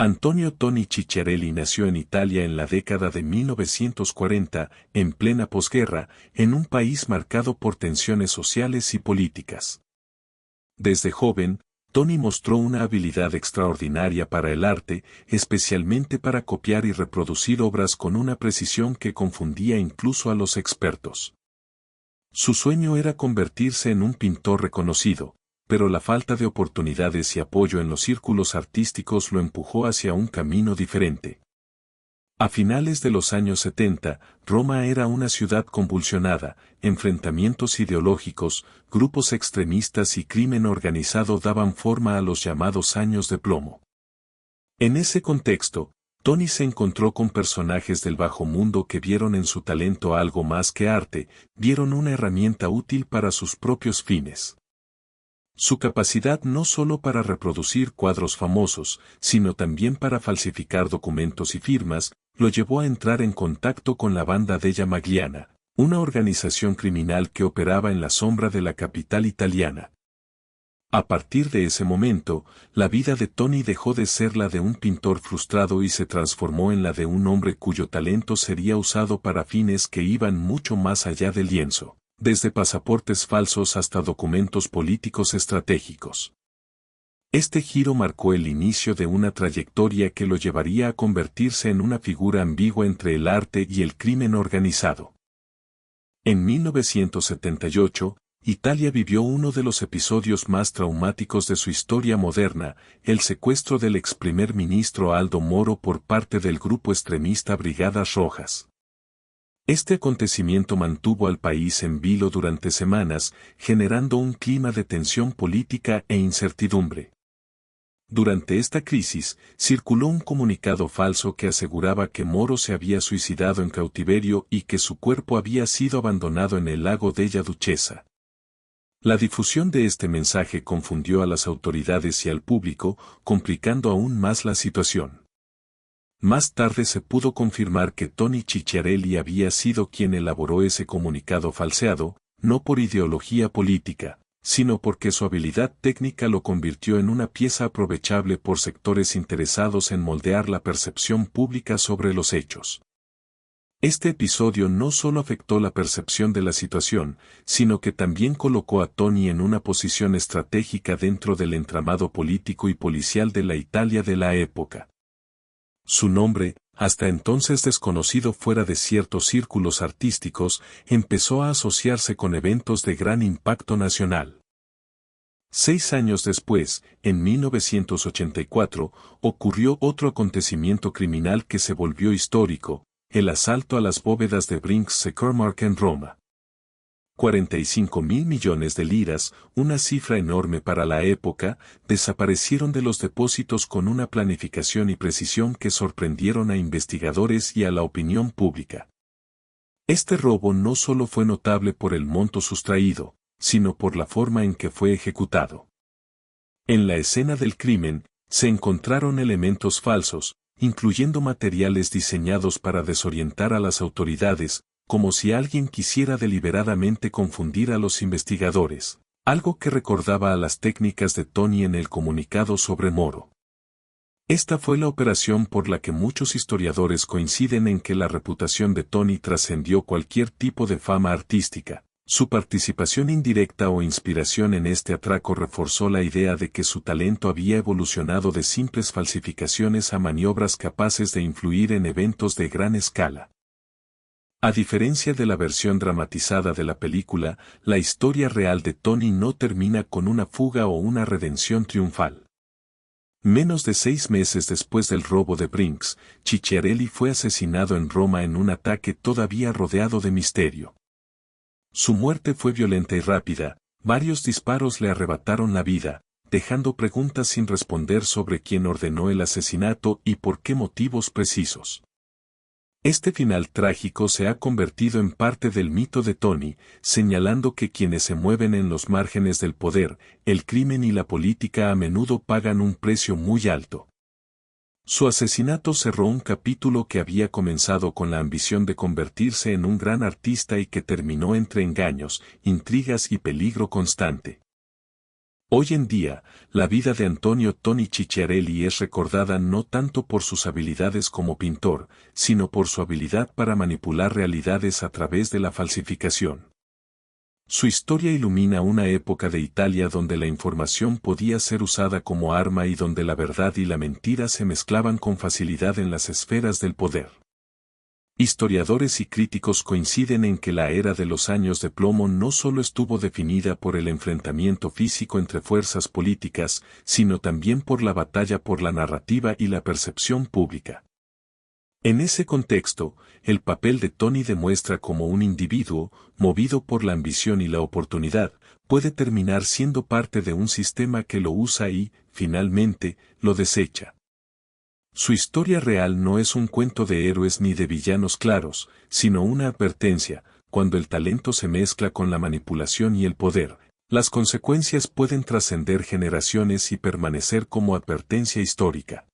Antonio Toni Cicciarelli nació en Italia en la década de 1940, en plena posguerra, en un país marcado por tensiones sociales y políticas. Desde joven, Toni mostró una habilidad extraordinaria para el arte, especialmente para copiar y reproducir obras con una precisión que confundía incluso a los expertos. Su sueño era convertirse en un pintor reconocido, pero la falta de oportunidades y apoyo en los círculos artísticos lo empujó hacia un camino diferente. A finales de los años 70, Roma era una ciudad convulsionada, enfrentamientos ideológicos, grupos extremistas y crimen organizado daban forma a los llamados años de plomo. En ese contexto, Toni se encontró con personajes del bajo mundo que vieron en su talento algo más que arte, vieron una herramienta útil para sus propios fines. Su capacidad no solo para reproducir cuadros famosos, sino también para falsificar documentos y firmas, lo llevó a entrar en contacto con la Banda della Magliana, una organización criminal que operaba en la sombra de la capital italiana. A partir de ese momento, la vida de Toni dejó de ser la de un pintor frustrado y se transformó en la de un hombre cuyo talento sería usado para fines que iban mucho más allá del lienzo, desde pasaportes falsos hasta documentos políticos estratégicos. Este giro marcó el inicio de una trayectoria que lo llevaría a convertirse en una figura ambigua entre el arte y el crimen organizado. En 1978, Italia vivió uno de los episodios más traumáticos de su historia moderna, el secuestro del ex primer ministro Aldo Moro por parte del grupo extremista Brigadas Rojas. Este acontecimiento mantuvo al país en vilo durante semanas, generando un clima de tensión política e incertidumbre. Durante esta crisis, circuló un comunicado falso que aseguraba que Moro se había suicidado en cautiverio y que su cuerpo había sido abandonado en el lago della Duchessa. La difusión de este mensaje confundió a las autoridades y al público, complicando aún más la situación. Más tarde se pudo confirmar que Toni Cicciarelli había sido quien elaboró ese comunicado falseado, no por ideología política, sino porque su habilidad técnica lo convirtió en una pieza aprovechable por sectores interesados en moldear la percepción pública sobre los hechos. Este episodio no solo afectó la percepción de la situación, sino que también colocó a Toni en una posición estratégica dentro del entramado político y policial de la Italia de la época. Su nombre, hasta entonces desconocido fuera de ciertos círculos artísticos, empezó a asociarse con eventos de gran impacto nacional. 6 años después, en 1984, ocurrió otro acontecimiento criminal que se volvió histórico, el asalto a las bóvedas de Brinks-Securemark en Roma. 45.000 millones de liras, una cifra enorme para la época, desaparecieron de los depósitos con una planificación y precisión que sorprendieron a investigadores y a la opinión pública. Este robo no solo fue notable por el monto sustraído, sino por la forma en que fue ejecutado. En la escena del crimen, se encontraron elementos falsos, incluyendo materiales diseñados para desorientar a las autoridades, como si alguien quisiera deliberadamente confundir a los investigadores, algo que recordaba a las técnicas de Toni en el comunicado sobre Moro. Esta fue la operación por la que muchos historiadores coinciden en que la reputación de Toni trascendió cualquier tipo de fama artística. Su participación indirecta o inspiración en este atraco reforzó la idea de que su talento había evolucionado de simples falsificaciones a maniobras capaces de influir en eventos de gran escala. A diferencia de la versión dramatizada de la película, la historia real de Toni no termina con una fuga o una redención triunfal. Menos de 6 meses después del robo de Brinks, Cicciarelli fue asesinado en Roma en un ataque todavía rodeado de misterio. Su muerte fue violenta y rápida, varios disparos le arrebataron la vida, dejando preguntas sin responder sobre quién ordenó el asesinato y por qué motivos precisos. Este final trágico se ha convertido en parte del mito de Toni, señalando que quienes se mueven en los márgenes del poder, el crimen y la política a menudo pagan un precio muy alto. Su asesinato cerró un capítulo que había comenzado con la ambición de convertirse en un gran artista y que terminó entre engaños, intrigas y peligro constante. Hoy en día, la vida de Antonio Toni Cicciarelli es recordada no tanto por sus habilidades como pintor, sino por su habilidad para manipular realidades a través de la falsificación. Su historia ilumina una época de Italia donde la información podía ser usada como arma y donde la verdad y la mentira se mezclaban con facilidad en las esferas del poder. Historiadores y críticos coinciden en que la era de los años de plomo no solo estuvo definida por el enfrentamiento físico entre fuerzas políticas, sino también por la batalla por la narrativa y la percepción pública. En ese contexto, el papel de Tony demuestra cómo un individuo, movido por la ambición y la oportunidad, puede terminar siendo parte de un sistema que lo usa y, finalmente, lo desecha. Su historia real no es un cuento de héroes ni de villanos claros, sino una advertencia: cuando el talento se mezcla con la manipulación y el poder, las consecuencias pueden trascender generaciones y permanecer como advertencia histórica.